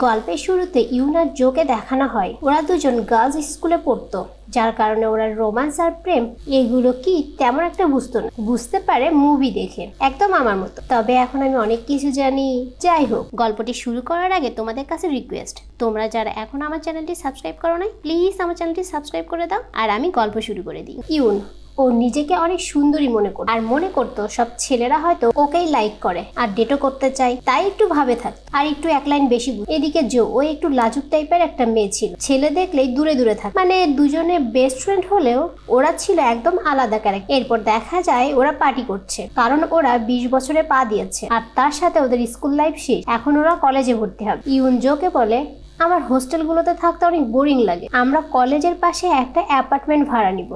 গল্পের শুরুতে ইউন আর জোকে দেখানো হয় ওরা দুজন গার্লস স্কুলে পড়তো, যার কারণে ওরা রোমান্স আর প্রেম এগুলো কি তেমন একটা বুঝতো না, বুঝতে পারে মুভি দেখে, একদম আমার মতো। তবে এখন আমি অনেক কিছু জানি। যাই হোক, গল্পটি শুরু করার আগে তোমাদের কাছে রিকোয়েস্ট, তোমরা যারা এখন আমার চ্যানেলটি সাবস্ক্রাইব করো নাই, প্লিজ আমার চ্যানেলটি সাবস্ক্রাইব করে দাও আর আমি গল্প শুরু করে দিই। ইউন ও নিজেকে অনেক সুন্দরী মনে করত আর মনে করতো সব ছেলেরা হয়তো ওকেই লাইক করে আর ডেটও করতে চায়, তাই একটু ভাবে থাক আর একটু এক লাইন বেশি। এদিকে জো ও একটু লাজুক টাইপের একটা মেয়ে ছিল, ছেলে দেখলেই দূরে দূরে থাক, মানে দুজনে বেস্ট ফ্রেন্ড হলেও ওরা ছিল একদম আলাদা ক্যারেক্টার। এরপর দেখা যায় ওরা পার্টি করছে, কারণ ওরা 20 বছরে পা দিয়েছে আর তার সাথে ওদের স্কুল লাইফ শেষ, এখন ওরা কলেজে ভর্তি হবে। ইউন জোকে বলে, আমার হোস্টেলগুলোতে থাকতে অনেক বোরিং লাগে, আমরা কলেজের পাশে একটা অ্যাপার্টমেন্ট ভাড়া নিব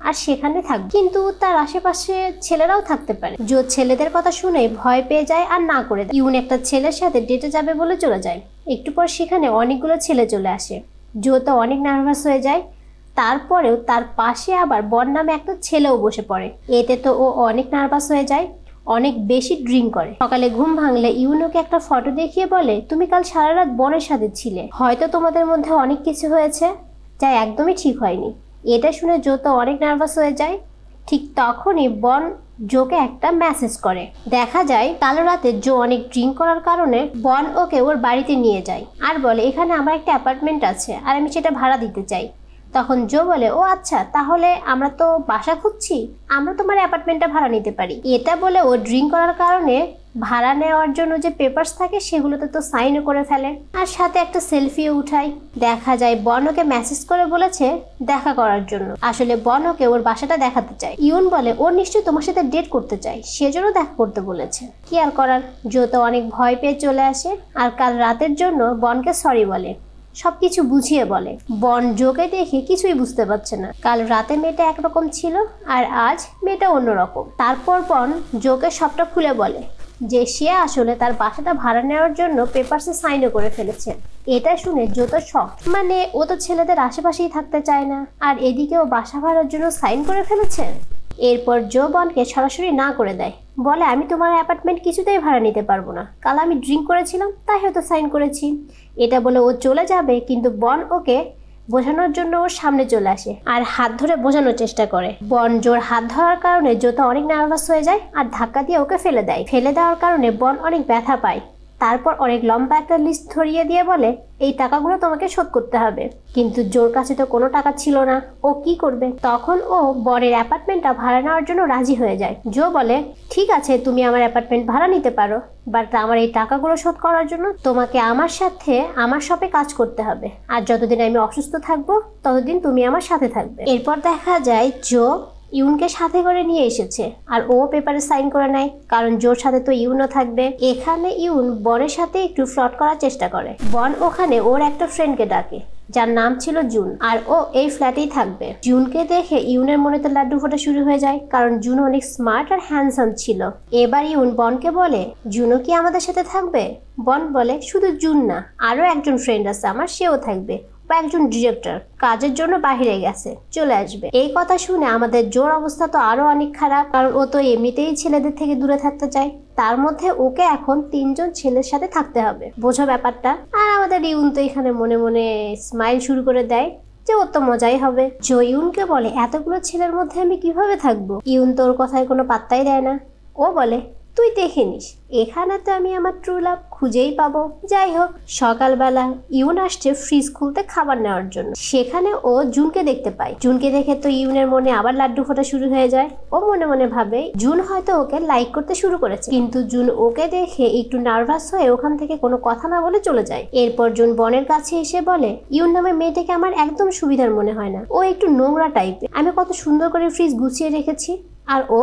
আর সেখানে থাকবে, কিন্তু তার আশেপাশে ছেলেরাও থাকতে পারে। জো ছেলেদের কথা শুনে ভয় পেয়ে যায় আর না করে দেয়। ইউন একটা ছেলের সাথে ডেটে যাবে বলে চলে যায়, একটু পর সেখানে অনেকগুলো ছেলে চলে আসে। জো তো অনেক নার্ভাস হয়ে যায়, তারপরেও তার পাশে আবার বন নামে একটা ছেলেও বসে পড়ে, এতে তো ও অনেক নার্ভাস হয়ে যায়, অনেক বেশি ড্রিঙ্ক করে। সকালে ঘুম ভাঙলে ইউনোকে একটা ফটো দেখিয়ে বলে, তুমি কাল সারা রাত বনের সাথে ছিলে, হয়তো তোমাদের মধ্যে অনেক কিছু হয়েছে যা একদমই ঠিক হয়নি। এটা শুনে জো তো অনেক নার্ভাস হয়ে যায়। ঠিক তখনই বন জোকে একটা মেসেজ করে। দেখা যায় কাল রাতে জো অনেক ড্রিঙ্ক করার কারণে বন ওকে ওর বাড়িতে নিয়ে যায় আর বলে, এখানে আমার একটা অ্যাপার্টমেন্ট আছে আর আমি সেটা ভাড়া দিতে চাই। তখন জো বলে, ও আচ্ছা, তাহলে আমরা তো বাসা খুঁজছি, আমরা তোমার অ্যাপার্টমেন্টটা ভাড়া নিতে পারি। এটা বলে ও ড্রিঙ্ক করার কারণে ভাড়া নেওয়ার জন্য যে পেপারস থাকে সেগুলোতে তো সাইনও করে ফেলে আর সাথে একটা সেলফিও উঠায়। দেখা যায় বন ওকে মেসেজ করে বলেছে দেখা করার জন্য, আসলে বন ওকে ওর বাসাটা দেখাতে চায়। ইউন বলে, ও নিশ্চয়ই তোমার সাথে ডেট করতে চায়, সেজন্য দেখা করতে বলেছে। কি আর করার, জো তো অনেক ভয় পেয়ে চলে আসে আর কাল রাতের জন্য বনকে সরি বলে, সবকিছু বুঝিয়ে বলে। বন জোকে দেখে কিছুই বুঝতে পারছে না, কাল রাতে মেয়েটা একরকম ছিল আর আজ মেয়েটা অন্যরকম। তারপর বন জোকে সবটা খুলে বলে যে সে আসলে তার বাসাটা ভাড়া নেওয়ার জন্য পেপারসে সাইনও করে ফেলেছে। এটা শুনে জো তো শক, মানে ও তো ছেলেদের আশেপাশেই থাকতে চায় না আর এদিকে ও বাসা ভাড়ার জন্য সাইন করে ফেলেছে। এরপর জো বনকে সরাসরি না করে দেয়, বলে, আমি তোমার অ্যাপার্টমেন্ট কিছুতেই ভাড়া নিতে পারবো না, কাল আমি ড্রিঙ্ক করেছিলাম তাই হয়তো সাইন করেছি। এটা বলে ও চলে যাবে, কিন্তু বন ওকে বোঝানোর জন্য ওর সামনে চলে আসে আর হাত ধরে বোঝানোর চেষ্টা করে। বন জোর হাত ধরার কারণে জো তো অনেক নার্ভাস হয়ে যায় আর ধাক্কা দিয়ে ওকে ফেলে দেয়। ফেলে দেওয়ার কারণে বন অনেক ব্যথা পায়। তারপর অনেক লম্বা একটা লিস্ট ধরিয়ে দিয়ে বলে, এই টাকাগুলো তোমাকে শোধ করতে হবে। কিন্তু জোর কাছে তো কোনো টাকা ছিল না, ও কি করবে? তখন ও বরের অ্যাপার্টমেন্টটা ভাড়া নেওয়ার জন্য রাজি হয়ে যায়। জো বলে, ঠিক আছে, তুমি আমার অ্যাপার্টমেন্ট ভাড়া নিতে পারো, বাট আমার এই টাকাগুলো শোধ করার জন্য তোমাকে আমার সাথে আমার শপে কাজ করতে হবে আর যতদিন আমি অসুস্থ থাকবো ততদিন তুমি আমার সাথে থাকবে। এরপর দেখা যায় জো ইউনকে সাথে করে নিয়ে এসেছে আর ও পেপারে সাইন করে নেয়, কারণ জোর সাথে তো ইউনও থাকবে। এখানে ইউন বনের সাথে একটু ফ্লট করার চেষ্টা করে। বন ওখানে ওর একটা ফ্রেন্ডকে ডাকে যার নাম ছিল জুন আর ও এই ফ্ল্যাটেই থাকবে। জুনকে দেখে ইউনের মনে তো লাড্ডু ফোটা শুরু হয়ে যায়, কারণ জুন অনেক স্মার্ট আর হ্যান্ডসাম ছিল। এবার ইউন বনকে বলে, জুনও কি আমাদের সাথে থাকবে? বন বলে, শুধু জুন না, আরো একজন ফ্রেন্ড আছে আমার, সেও থাকবে, বা একজন ডিরেক্টর কাজের জন্য বাহিরে গেছে, চলে আসবে। এই কথা শুনে আমাদের জোর অবস্থা তো আরো অনেক খারাপ, কারণ ও তো এমনিতেই ছেলেদের থেকে দূরে থাকতে চায়, তার মধ্যে ওকে এখন 3 জন ছেলের সাথে থাকতে হবে, বোঝো ব্যাপারটা। আর আমাদের ইউন তো এখানে মনে মনে স্মাইল শুরু করে দেয় যে ওর তো মজাই হবে। জো ইউনকে বলে, এতগুলো ছেলের মধ্যে আমি কিভাবে থাকবো? ইউন তোর কথায় কোনো পাত্তাই দেয় না। ও বলে, তুই দেখে নিস, এখানে তো আমি আমার ট্রু লাভ খুঁজেই পাবো। যাই হোক, সকালবেলা ইউন আসছে ফ্রিজ খুলতে খাবার নেওয়ার জন্য, সেখানে ও জুনকে দেখতে পায়। জুনকে দেখে তো ইউনের মনে আবার লাড্ডু ফোটা শুরু হয়ে যায়। ও মনে মনে ভাবে জুন হয়তো ওকে লাইক করতে শুরু করেছে, কিন্তু জুন ওকে দেখে একটু নার্ভাস হয়ে ওখান থেকে কোনো কথা না বলে চলে যায়। এরপর জুন বনের কাছে এসে বলে, ইউন নামে মেয়েটাকে আমার একদম সুবিধার মনে হয় না, ও একটু নোংরা টাইপের, আমি কত সুন্দর করে ফ্রিজ গুছিয়ে রেখেছি আর ও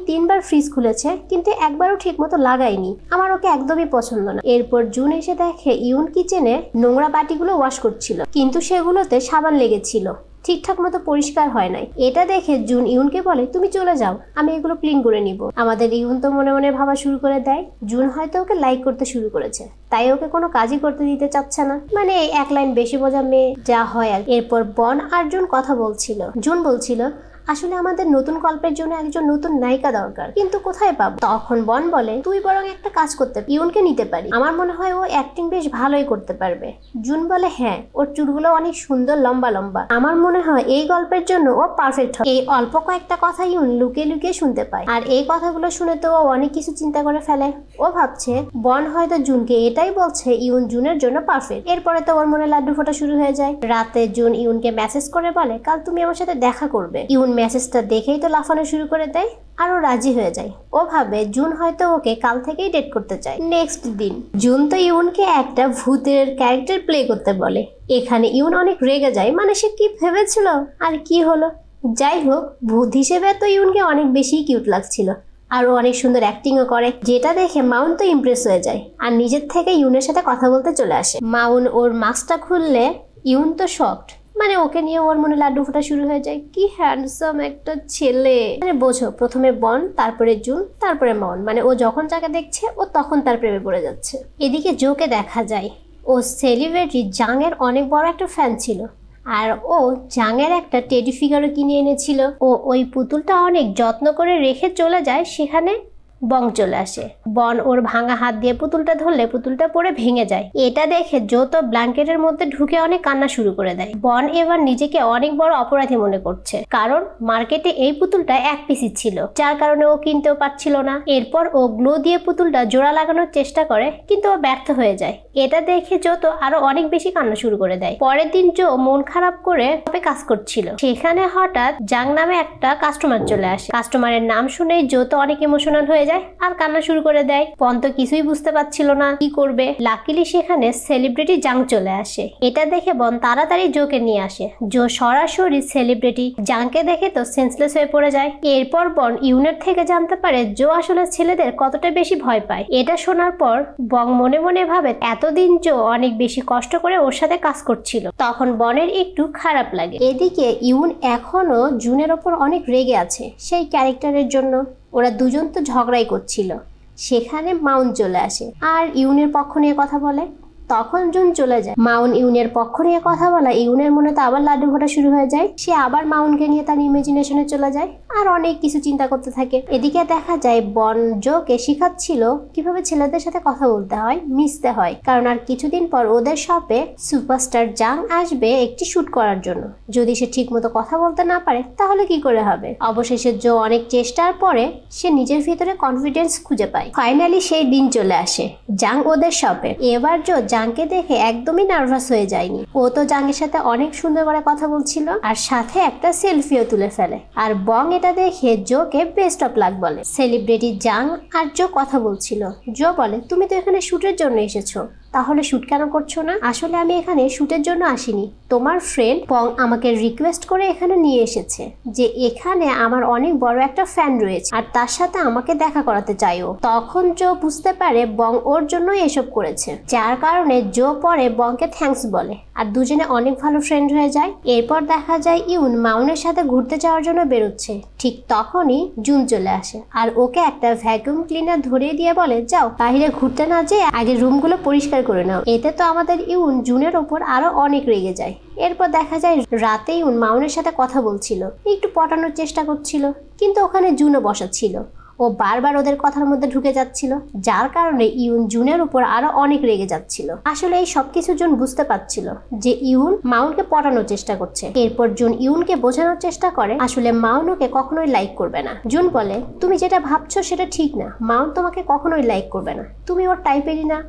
তিনবার ফ্রিজ খুলেছে কিন্তু একবারও ঠিক মতো লাগায়নি, আমার ওকে একদমই পছন্দ না। এরপর জুন এসে দেখে ইউন কিচেনে নোংরা বাটিগুলো ওয়াশ করছিল, কিন্তু সেগুলোতে সাবান লেগেছিল, ঠিকঠাক মতো পরিষ্কার হয় নাই। এটা দেখে জুন ইউনকে বলে, তুমি চলে যাও, আমি এগুলো ক্লিন করে নিব। আমাদের ইউন তো মনে মনে ভাবা শুরু করে দেয় জুন হয়তো ওকে লাইক করতে শুরু করেছে, তাই ওকে কোনো কাজই করতে দিতে চাচ্ছে না, মানে এক লাইন বেশি বোঝা মেয়ে যা হয় আর। এরপর বন আর জুন কথা বলছিল। জুন বলছিল, আসলে আমাদের নতুন গল্পের জন্য একজন নতুন নায়িকা দরকার, কিন্তু কোথায় পাবো? তখন বন বলে তুই বরং একটা কাজ করতে ইউনকে নিতে পারি, আমার মনে হয় ও অ্যাক্টিং বেশ ভালোই করতে পারবে। জুন বলে হ্যাঁ, ওর চুলগুলো অনেক সুন্দর লম্বা লম্বা, আমার মনে হয় এই গল্পের জন্য ও পারফেক্ট হবে। এই অল্প কয়েকটা কথা ইউন লুকিয়ে লুকিয়ে শুনতে পায়, আর এই কথাগুলো শুনে তো ও অনেক কিছু চিন্তা করে ফেলে। ও ভাবছে বন হয়তো জুনকে এটাই বলছে ইউন জুনের জন্য পারফেক্ট। এরপরে তো ওর মনে লাড্ডু ফোটা শুরু হয়ে যায়। রাতে জুন ইউনকে মেসেজ করে বলে কাল তুমি আমার সাথে দেখা করবে। ইউন মেসেজটা দেখেই তো লাফানো শুরু করে দেয়, আর ও রাজি হয়ে যায়। ও ভাবে জুন হয়তো ওকে কাল থেকেই ডেট করতে চায়। নেক্সট দিন জুন তো ইউনকে একটা ভূতের ক্যারেক্টার প্লে করতে বলে। এখানে ইউন অনেক রেগে যায়, মানে সে কি ভেবেছিল আর কি হলো। যাই হোক, ভূত হিসেবে তো ইউনকে অনেক বেশি কিউট লাগছিল, আর ও অনেক সুন্দর অ্যাক্টিংও করে, যেটা দেখে মাউন তো ইমপ্রেস হয়ে যায় আর নিজের থেকে ইউনের সাথে কথা বলতে চলে আসে। মাউন ওর মাস্কটা খুললে ইউন তো শকড, মানে ওকে নিয়ে ওর মনে লাড্ডু ফোটা শুরু হয়ে যায়। কি হ্যান্ডসাম একটা ছেলে, মানে বোঝো, প্রথমে বন, তারপরে জুন, তারপরে মাউন, মানে ও যখন যাকে দেখছে ও তখন তার প্রেমে পড়ে যাচ্ছে। এদিকে জোকে দেখা যায় ও সেলিব্রিটি জাং এর অনেক বড় একটা ফ্যান ছিল, আর ও জাংয়ের একটা টেডি ফিগারও কিনে এনেছিল। ও ওই পুতুলটা অনেক যত্ন করে রেখে চলে যায়, সেখানে বং চলে আসে। বন ওর ভাঙা হাত দিয়ে পুতুলটা ধরলে পুতুলটা পড়ে ভেঙে যায়। এটা দেখে জো তো ব্ল্যাঙ্কেটের মধ্যে ঢুকে অনেক কান্না শুরু করে দেয়। বন এবার নিজেকে অনেক বড় অপরাধী মনে করছে, কারণ মার্কেটে এই পুতুলটা এক পিসি ছিল, যার কারণে ও কিনতেও পারছিল না। এরপর ও গ্লো দিয়ে পুতুলটা জোড়া লাগানোর চেষ্টা করে, কিন্তু ও ব্যর্থ হয়ে যায়। এটা দেখে জো তো আরো অনেক বেশি কান্না শুরু করে দেয়। পরের দিন জো মন খারাপ করে কাজ করছিল, সেখানে হঠাৎ জাং নামে একটা কাস্টমার চলে আসে। কাস্টমারের নাম শুনেই জো তো অনেক ইমোশনাল হয়ে যায় আর কান্না শুরু করে দেয়। পন তো কিছুই বুঝতে পারছিল না কি করবে। লাকিলি সেখানে সেলিব্রিটি জাং চলে আসে। এটা দেখে বন তাড়াতাড়ি জোকে নিয়ে আসে। জো সরাসরি সেলিব্রিটি জাংকে দেখে তো সেন্সলেস হয়ে পড়ে যায়। এরপর বন ইউনের থেকে জানতে পারে জো আসলে ছেলেদের কতটা বেশি ভয় পায়। এটা শোনার পর বং মনে মনে ভাবে এতদিন জো অনেক বেশি কষ্ট করে ওর সাথে কাজ করছিল, তখন বনের একটু খারাপ লাগে। এদিকে ইউন এখনো জুনের ওপর অনেক রেগে আছে সেই ক্যারেক্টারের জন্য। ওরা দুজন তো ঝগড়াই করছিল, সেখানে মাউন চলে আসে আর ইউনের পক্ষ নিয়ে কথা বলে। তখন জুন চলে যায়। মাউন ইউনের পক্ষ নিয়ে কথা বলা ইউনের মনে তো আবার লাড্ডু ফোটা শুরু হয়ে যায়। সে আবার মাউনকে নিয়ে তার ইমাজিনেশনে চলে যায় আর অনেক কিছু চিন্তা করতে থাকে। এদিকে দেখা যায় বন জোকে শিখাচ্ছিল কিভাবে ছেলেদের সাথে কথা বলতে হয়, মিশতে হয়, কারণ আর কিছুদিন পর ওদের শপে সুপারস্টার জাং আসবে একটি শুট করার জন্য। যদি সে ঠিক মতো কথা বলতে না পারে তাহলে কি করে হবে। অবশেষে জো অনেক চেষ্টার পরে সে নিজের ভিতরে কনফিডেন্স খুঁজে পায়। ফাইনালি সেই দিন চলে আসে জাং ওদের শপে। এবার জো জাংকে দেখে একদমই নার্ভাস হয়ে যায়নি। ও তো জাংয়ের সাথে অনেক সুন্দর করে কথা বলছিল আর সাথে একটা সেলফিও তুলে ফেলে। আর বং এটা দেখে জোকে বেস্ট অফ লাক বলে। সেলিব্রিটি জাং আর জো কথা বলছিল। জো বলে তুমি তো এখানে শুটের জন্য এসেছো, তাহলে শুট কেন করছো না? আসলে আমি এখানে শুটের জন্য আসিনি, তোমার ফ্রেন্ড বং আমাকে রিকোয়েস্ট করে এখানে নিয়ে এসেছে যে এখানে আমার অনেক বড় একটা ফ্যান রয়েছে আর তার সাথে আমাকে দেখা করাতে চাইও। তখন জো বুঝতে পারে বং ওর জন্যই এসব করেছে, যার কারণে জো পরে বংকে থ্যাঙ্কস বলে আর দুজনে অনেক ভালো ফ্রেন্ড হয়ে যায়। এরপর দেখা যায় ইউন মাউনের সাথে ঘুরতে যাওয়ার জন্য বেরোচ্ছে। ঠিক তখনই জুন চলে আসে আর ওকে একটা ভ্যাকুয়াম ক্লিনার ধরিয়ে দিয়ে বলে যাও বাইরে ঘুরতে না যেয়ে আগে রুমগুলো পরিষ্কার করে নাও। এতে তো আমাদের ইউন জুনের ওপর আরো অনেক রেগে যায়। এরপর দেখা যায় রাতে ইউন মাউনের সাথে কথা বলছিল, একটু পটানোর চেষ্টা করছিল, কিন্তু ওখানে জুনও বসা ছিল। ও বারবার ওদের কথার মধ্যে ঢুকে যাচ্ছিল, যার কারণে ইউন জুনের উপর আরো অনেক রেগে যাচ্ছিল। আসলে এই সবকিছু জুন বুঝতে পারছিল যে ইউন মাউনকে পটানোর চেষ্টা করছে। এরপর জুন ইউনকে বোঝানোর চেষ্টা করে আসলে মাউন ওকে কখনোই লাইক করবে না। জুন বলে তুমি যেটা ভাবছো সেটা ঠিক না, মাউন তোমাকে কখনোই লাইক করবে না, তুমি ওর টাইপেরই না।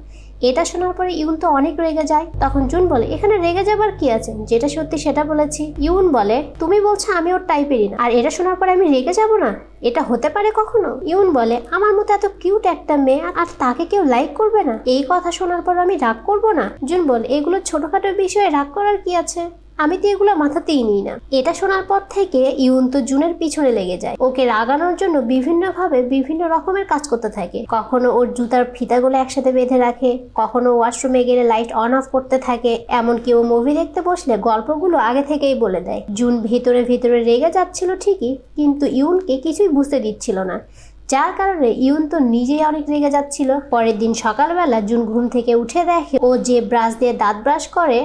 এটা শোনার পরে ইউন তো অনেক রেগে যায়। তখন জুন বলে এখানে রেগে যাবার কি আছে, যেটা সত্যি সেটা বলেছি। ইউন বলে তুমি বলছো আমি ওর টাইপেরই না, আর এটা শোনার পরে আমি রেগে যাব না, এটা হতে পারে কখনো? ইউন বলে আমার মতো এত কিউট একটা মেয়ে আর তাকে কেউ লাইক করবে না, এই কথা শোনার পর আমি রাগ করবো না? জুন বলে এগুলো ছোটখাটো বিষয়ে রাগ করার কি আছে, আমি তো এগুলো মাথাতেই নিই না। এটা শোনার পর থেকে ইউন তো জুনের পিছনে লেগে যায়, ওকে রাগানোর জন্য বিভিন্নভাবে বিভিন্ন রকমের কাজ করতে থাকে। কখনো ওর জুতার ফিতাগুলো একসাথে বেঁধে রাখে, কখনো ওয়াশরুমে গেলে লাইট অন অফ করতে থাকে, এমনকি ও মুভি দেখতে বসলে গল্পগুলো আগে থেকেই বলে দেয়। জুন ভিতরে ভিতরে রেগে যাচ্ছিল ঠিকই, কিন্তু ইউনকে কিছুই বুঝতে দিচ্ছিল না, যার কারণে ইউন তো নিজেই অনেক রেগে যাচ্ছিল। পরের দিন সকালবেলা জুন ঘুম থেকে উঠে দেখে ও যে ব্রাশ দিয়ে দাঁত ব্রাশ করে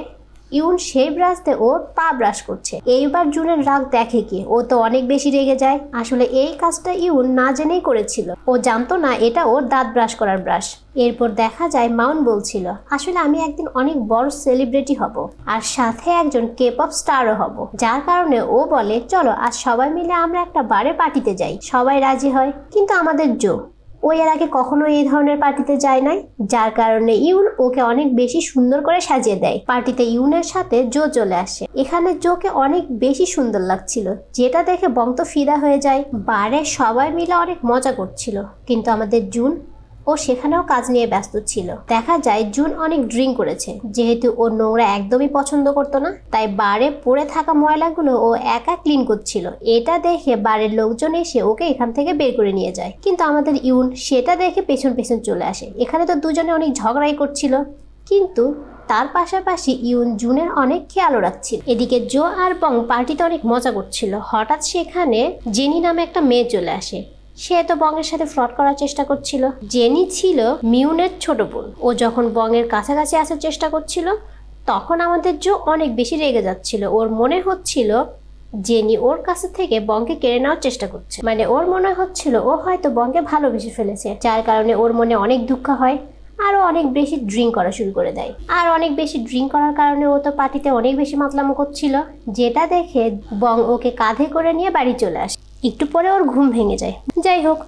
ইউন সেই ব্রাশ দিয়ে ওর পা ব্রাশ করছে। এইবার জুনের রাগ দেখে কি, ও তো অনেক বেশি রেগে যায়। আসলে এই কাজটা ইউন না জেনেই করেছিল, ও জানতো না এটা ওর দাঁত ব্রাশ করার ব্রাশ। এরপর দেখা যায় মাউন বলছিল, আসলে আমি একদিন অনেক বড় সেলিব্রিটি হব আর সাথে একজন K-pop স্টারও হব, যার কারণে ও বলে চলো আজ সবাই মিলে আমরা একটা বারে পার্টিতে যাই। সবাই রাজি হয়, কিন্তু আমাদের জো ও এর আগে কখনো এই ধরনের পার্টিতে যায় নাই, যার কারণে ইউন ওকে অনেক বেশি সুন্দর করে সাজিয়ে দেয়। পার্টিতে ইউনের সাথে জো চলে আসে। এখানে জোকে অনেক বেশি সুন্দর লাগছিল, যেটা দেখে বং তো ফিদা হয়ে যায়। বারে সবাই মিলে অনেক মজা করছিল, কিন্তু আমাদের জুন ও সেখানেও কাজ নিয়ে ব্যস্ত ছিল। দেখা যায় জুন অনেক ড্রিঙ্ক করেছে, যেহেতু ও নোংরা একদমই পছন্দ করতো না, তাই বারে পড়ে থাকা ময়লাগুলো ও একা ক্লিন করছিল। এটা দেখে বারের লোকজন এসে ওকে এখান থেকে বের করে নিয়ে যায়, কিন্তু আমাদের ইউন সেটা দেখে পেছন পেছন চলে আসে। এখানে তো দুজনে অনেক ঝগড়াই করছিল, কিন্তু তার পাশাপাশি ইউন জুনের অনেক খেয়ালও রাখছিল। এদিকে জো আর বং পার্টিতে অনেক মজা করছিল। হঠাৎ সেখানে জেনি নামে একটা মেয়ে চলে আসে। সে তো বংয়ের সাথে ফ্রড করার চেষ্টা করছিল। জেনি ছিল মিউনের ছোট বোন। ও যখন বংয়ের কাছাকাছি আসার চেষ্টা করছিল, তখন আমাদের জো অনেক বেশি রেগে যাচ্ছিল। ওর মনে হচ্ছিল জেনি ওর কাছে থেকে বংকে কেড়ে নেওয়ার চেষ্টা করছে, মানে ওর মনে হচ্ছিল ও হয়তো বংকে ভালোবেসে ফেলেছে, যার কারণে ওর মনে অনেক দুঃখ হয়। আরো অনেক বেশি ড্রিঙ্ক করা শুরু করে দেয়। আর অনেক বেশি ড্রিঙ্ক করার কারণে ও তো পার্টিতে অনেক বেশি মাতলামো করছিল, যেটা দেখে বং ওকে কাঁধে করে নিয়ে বাড়ি চলে আসে। একটু পরে ওর ঘুম ভেঙে যায়। যাই হোক,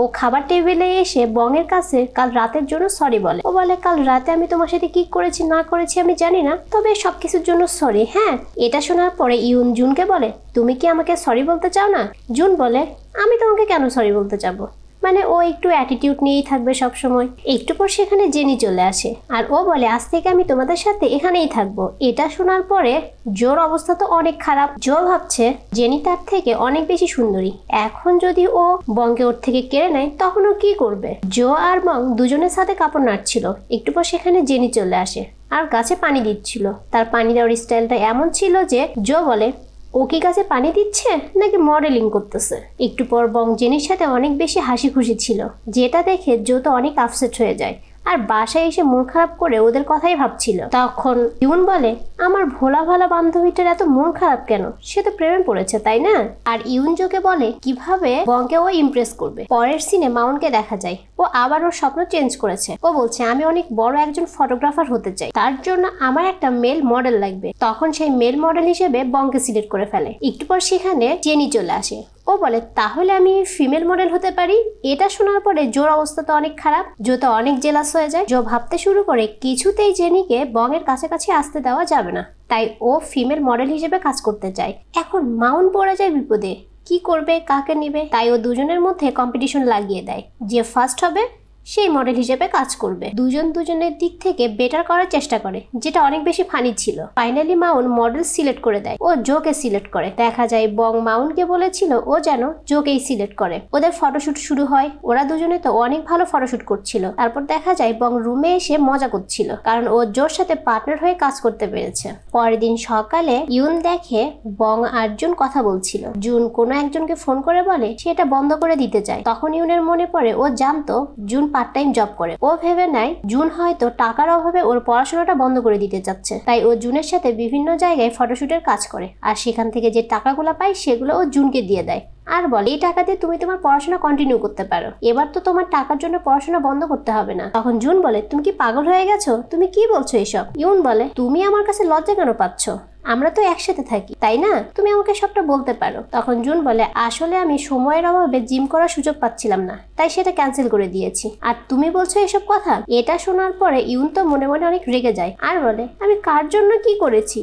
ও খাবার টেবিলে এসে বংয়ের কাছে কাল রাতের জন্য সরি বলে। ও বলে, কাল রাতে আমি তোমার সাথে কি করেছি না করেছি আমি জানি না, তবে সবকিছুর জন্য সরি। হ্যাঁ, এটা শোনার পরে ইউন জুনকে বলে, তুমি কি আমাকে সরি বলতে চাও না? জুন বলে, আমি তোমাকে কেন সরি বলতে যাবো? মানে ও একটু অ্যাটিটিউড নিয়েই থাকবে সব সময়। একটু পর সেখানে জেনি চলে আসে আর ও বলে, আজ থেকে আমি তোমাদের সাথে এখানেই থাকবো। এটা শোনার পরে জোর অবস্থা তো অনেক খারাপ। জো ভাবছে জেনি তার থেকে অনেক বেশি সুন্দরী, এখন যদি ও বংকে ওর থেকে কেড়ে নেয় তখন ও কি করবে? জো আর বং দুজনের সাথে কাপড় নাড়ছিল। একটু পর সেখানে জেনি চলে আসে আর গাছে পানি দিচ্ছিল। তার পানি দেওয়ার স্টাইলটা এমন ছিল যে জো বলে, ও কি গাছে পানি দিচ্ছে নাকি মডেলিং করতেছে? একটু পর বং জেনির সাথে অনেক বেশি হাসি খুশি ছিল, যেটা দেখে জো তো অনেক আপসেট হয়ে যায় আর বাসায় এসে মন খারাপ করে ওদের কথাই ভাবছিল। তখন ইউন বলে, আমার ভোলা ভালা বান্ধবীটার এত মন খারাপ কেন? সে তো প্রেমে পড়েছে, তাই না? আর ইউন জোকে বলে কিভাবে বংকে ও ইমপ্রেস করবে। পরের সিনে মাউনকে দেখা যায়, ও আবার ওর স্বপ্ন চেঞ্জ করেছে। ও বলছে, আমি অনেক বড় একজন ফটোগ্রাফার হতে চাই, তার জন্য আমার একটা মেল মডেল লাগবে। তখন সেই মেল মডেল হিসেবে বংকে সিলেক্ট করে ফেলে। একটু পর সেখানে জেনি চলে আসে। ও বলে, তাহলে আমি ফিমেল মডেল হতে পারি। এটা শোনার পরে জোর অবস্থা তো অনেক খারাপ। জো তো অনেক জেলাস হয়ে যায়। জো ভাবতে শুরু করে কিছুতেই জেনিকে বংয়ের কাছাকাছি আসতে দেওয়া যাবে না, তাই ও ফিমেল মডেল হিসেবে কাজ করতে চায়। এখন মাউন পড়ে যায় বিপদে, কি করবে, কাকে নিবে? তাই ও দুজনের মধ্যে কম্পিটিশন লাগিয়ে দেয়, যে ফার্স্ট হবে সেই মডেল হিসেবে কাজ করবে। দুজন দুজনের দিক থেকে বেটার করার চেষ্টা করে, যেটা অনেক বেশি ফানি ছিল। ফাইনালি মাউন মডেল সিলেক্ট করে দেয়, ও জোকে সিলেক্ট করে। দেখা যায় বং মাউনকে বলেছিল ও যেন জোকেই সিলেক্ট করে। ওদের ফটোশুট শুরু হয়। ওরা দুজনে তো অনেক ভালো ফটোশুট করছিল। তারপর দেখা যায় বং রুমে এসে মজা করছিল, কারণ ও জোর সাথে পার্টনার হয়ে কাজ করতে পেরেছে। পরের দিন সকালে ইউন দেখে বং আর জুন কথা বলছিল। জুন কোনো একজনকে ফোন করে বলে সে এটা বন্ধ করে দিতে চায়। তখন ইউনের মনে পড়ে ও জানতো জুন পার্ট টাইম জব করে। ও ভেবে নেয় জুন হয়তো টাকার অভাবে ওর পড়াশোনাটা বন্ধ করে দিতে চাচ্ছে, তাই ও জুনের সাথে বিভিন্ন জায়গায় ফটোশুটের কাজ করে আর সেখান থেকে যে টাকাগুলো পায় সেগুলো ও জুনকে দিয়ে দেয় আর বলে, এই টাকা দিয়ে তুমি তোমার পড়াশোনা কন্টিনিউ করতে পারো, এবার তো তোমার টাকার জন্য পড়াশোনা বন্ধ করতে হবে না। তখন জুন বলে, তুমি কি পাগল হয়ে গেছো? তুমি কি বলছো এসব? ইউন বলে, তুমি আমার কাছে লজ্জা কেন পাচ্ছ? আমরা তো একসাথে থাকি, তাই না? তুমি আমাকে সবটা বলতে পারো। তখন জুন বলে, আসলে আমি সময়ের অভাবে জিম করার সুযোগ পাচ্ছিলাম না, তাই সেটা ক্যান্সেল করে দিয়েছি। আর তুমি বলছো এসব কথা? এটা শোনার পরে ইউন তো মনে মনে অনেক রেগে যায় আর বলে, আমি কার জন্য কি করেছি?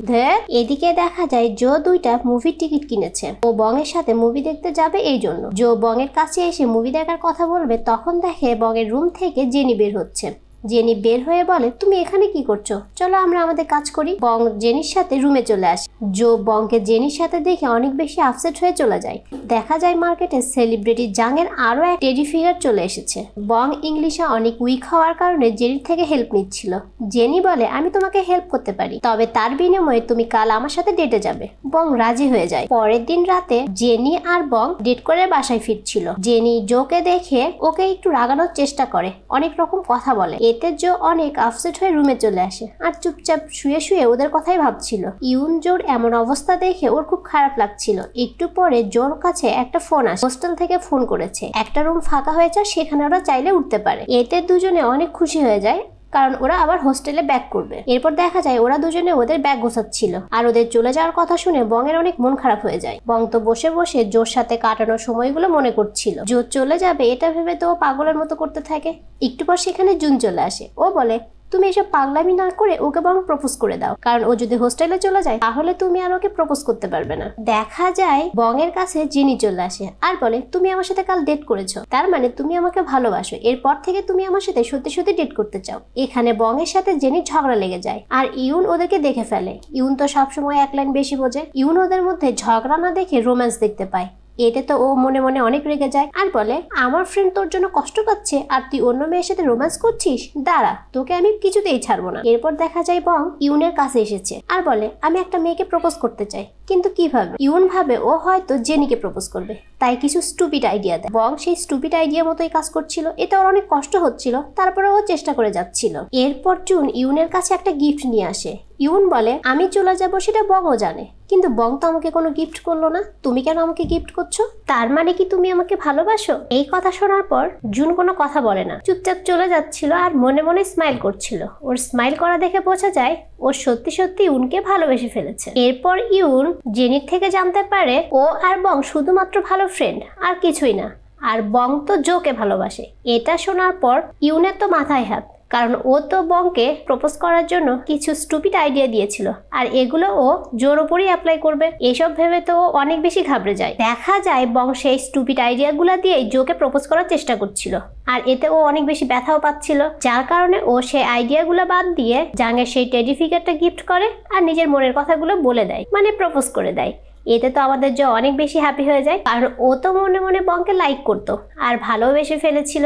এদিকে দেখা যায় জো 2টা মুভির টিকিট কিনেছে। ও বংয়ের সাথে মুভি দেখতে যাবে এই জন্য। জো বংয়ের কাছে এসে মুভি দেখার কথা বলবে, তখন দেখে বংয়ের রুম থেকে জেনি বের হচ্ছে। জেনি বের হয়ে বলে, তুমি এখানে কি করছো? চলো আমরা আমাদের কাজ করি। বং জেনির সাথে রুমে চলে আসে। জো বংকে জেনির সাথে দেখে অনেক বেশি আপসেট হয়ে চলে যায়। দেখা যায় মার্কেটে সেলিব্রিটি জাং এর আরো এক টেডি ফিগার চলে এসেছে। বং ইংলিশে অনেক উইক হওয়ার কারণে জেনির থেকে হেল্প নিচ্ছিল। জেনি বলে, আমি তোমাকে হেল্প করতে পারি, তবে তার বিনিময়ে তুমি কাল আমার সাথে ডেটে যাবে। বং রাজি হয়ে যায়। পরের দিন রাতে জেনি আর বং ডেট করে বাসায় ফিরছিল। জেনি জোকে দেখে ওকে একটু রাগানোর চেষ্টা করে, অনেক রকম কথা বলে। এতে জো অনেক আপসেট হয়ে রুমে চলে আসে আর চুপচাপ শুয়ে শুয়ে ওদের কথাই ভাবছিল। ইউন জোর এমন অবস্থা দেখে ওর খুব খারাপ লাগছিল। একটু পরে জোর কাছে একটা ফোন আসে, হোস্টেল থেকে ফোন করেছে, একটা রুম ফাঁকা হয়েছে, সেখানে ওরা চাইলে উঠতে পারে। এতে দুজনে অনেক খুশি হয়ে যায় কারণ ওরা আবার হোস্টেলে ব্যাক করবে। এরপর দেখা যায় ওরা দুজনে ওদের ব্যাগ গোছাচ্ছিল আর ওদের চলে যাওয়ার কথা শুনে বং এর অনেক মন খারাপ হয়ে যায়। বং তো বসে বসে জোর সাথে কাটানোর সময়গুলো মনে করছিল। জো চলে যাবে এটা ভেবে তো পাগলের মতো করতে থাকে। একটু পর সেখানে জুন চলে আসে। ও বলে, তুমি এসব পাগলামি না করে ওকে বরং প্রপোজ করে দাও, কারণ ও যদি হোস্টেলে চলে যায় তাহলে তুমি আর ওকে প্রপোজ করতে পারবে না। দেখা যায় বং এর কাছে জিনি চলে আসে আর বলে, তুমি আমার সাথে কাল ডেট করেছো, তার মানে তুমি আমাকে ভালোবাসো, এরপর থেকে তুমি আমার সাথে সত্যি সত্যি ডেট করতে চাও। এখানে বং এর সাথে জেনি ঝগড়া লেগে যায় আর ইউন ওদেরকে দেখে ফেলে। ইউন তো সবসময় এক লাইন বেশি বোঝে। ইউন ওদের মধ্যে ঝগড়া না দেখে রোম্যান্স দেখতে পায়। এতে তো ও মনে মনে অনেক রেগে যায় আর বলে, আমার ফ্রেন্ড তোর জন্য কষ্ট পাচ্ছে আর তুই অন্য মেয়ের সাথে রোম্যান্স করছিস, দাঁড়া, তোকে আমি কিছুতেই ছাড়বো না। এরপর দেখা যায় বং ইউনের কাছে এসেছে আর বলে, আমি একটা মেয়েকে প্রপোজ করতে চাই, কিন্তু কিভাবে। ইউন ভাবে ও হয়তো জেনিকে প্রপোজ করবে, তাই কিছু স্টুপিড আইডিয়া দেয়। বং সেই স্টুপিড আইডিয়া মতোই কাজ করছিল। এতে ওর অনেক কষ্ট হচ্ছিল, তারপরে ও চেষ্টা করে যাচ্ছিল। এরপর জুন ইউনের কাছে একটা গিফট নিয়ে আসে। ইউন বলে, আমি চলে যাব সেটা বংও জানে, কিন্তু বং তো আমাকে কোনো গিফট করলো না, তুমি কেন আমাকে গিফট করছো? তার মানে কি তুমি আমাকে ভালোবাসো? এই কথা শোনার পর জুন কোনো কথা বলে না, চুপচাপ চলে যাচ্ছিল আর মনে মনে স্মাইল করছিল। ওর স্মাইল করা দেখে বোঝা যায় ও সত্যি সত্যি ইউনকে ভালোবেসে ফেলেছে। এরপর ইউন জেনির থেকে জানতে পারে ও আর বং শুধুমাত্র ভালো ফ্রেন্ড, আর কিছুই না, আর বং তো জোকে ভালোবাসে। এটা শোনার পর ইউনের তো মাথায় হাত, কারণ ও তো বংকে প্রপোজ করার জন্য কিছু স্টুপিড আইডিয়া দিয়েছিল আর এগুলো ও জোর উপরই অ্যাপ্লাই করবে। এসব ভেবে তো ও অনেক বেশি ঘাবড়ে যায়। দেখা যায় বং সেই স্টুপিড আইডিয়াগুলো দিয়েই জোকে প্রপোজ করার চেষ্টা করছিল আর এতে ও অনেক বেশি ব্যথাও পাচ্ছিল, যার কারণে ও সেই আইডিয়াগুলো বাদ দিয়ে জাঙ্গের সেই টেডি ফিগারটা গিফট করে আর নিজের মনের কথাগুলো বলে দেয়, মানে প্রপোজ করে দেয়। এতে তো আমাদের জো অনেক বেশি হ্যাপি হয়ে যায়, কারণ ও তো মনে মনে বংকে লাইক করতো আর ভালোবেসে ফেলেছিল।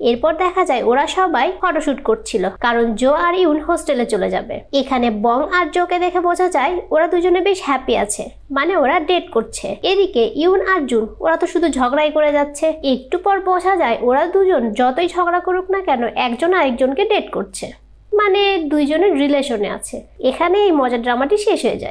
এরপর দেখা যায় ওরা সবাই ফটোশুট করছিল, কারণ জো আর ইউন হোস্টেলে চলে যাবে। এখানে বং আর জোকে দেখে বোঝা যায় ওরা দুজনে বেশ হ্যাপি আছে, মানে ওরা ডেট করছে। এদিকে ইউন আর জুন ওরা তো শুধু ঝগড়াই করে যাচ্ছে। একটু পর বোঝা যায় ওরা দুজন যতই ঝগড়া করুক না কেন একজন আরেকজনকে ডেট করছে, মানে দুইজনের রিলেশনে আছে। এখানে এই মজার ড্রামাটি শেষ হয়ে যায়।